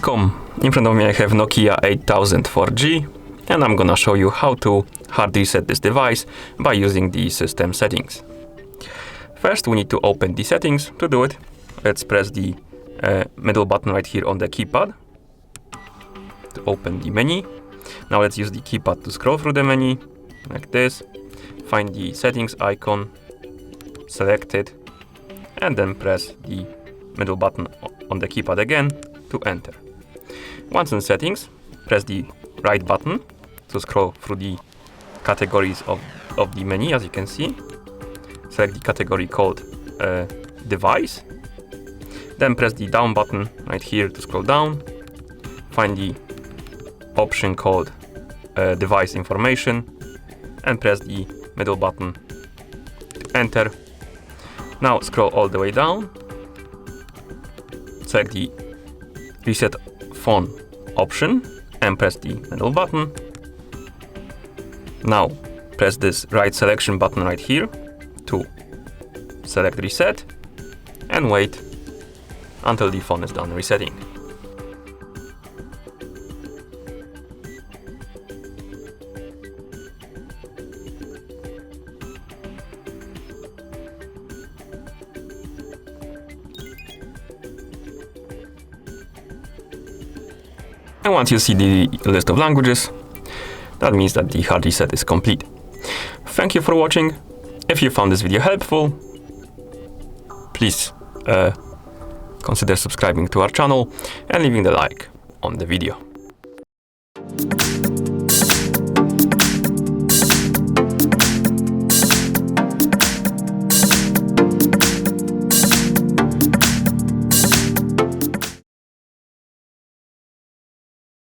Welcome! In front of me I have Nokia 8000 4G, and I'm gonna show you how to hard reset this device by using the system settings. First we need to open the settings. To do it, let's press the middle button right here on the keypad to open the menu. Now let's use the keypad to scroll through the menu, like this. Find the settings icon, select it, and then press the middle button on the keypad again to enter. Once in settings, press the right button to scroll through the categories of the menu. As you can see, select the category called device, then press the down button right here to scroll down, find the option called device information, and press the middle button to enter. Now scroll all the way down, select the reset phone option and press the middle button. Now press this right selection button right here to select reset and wait until the phone is done resetting. And once you see the list of languages, that means that the hard reset is complete. Thank you for watching. If you found this video helpful, please consider subscribing to our channel and leaving the like on the video.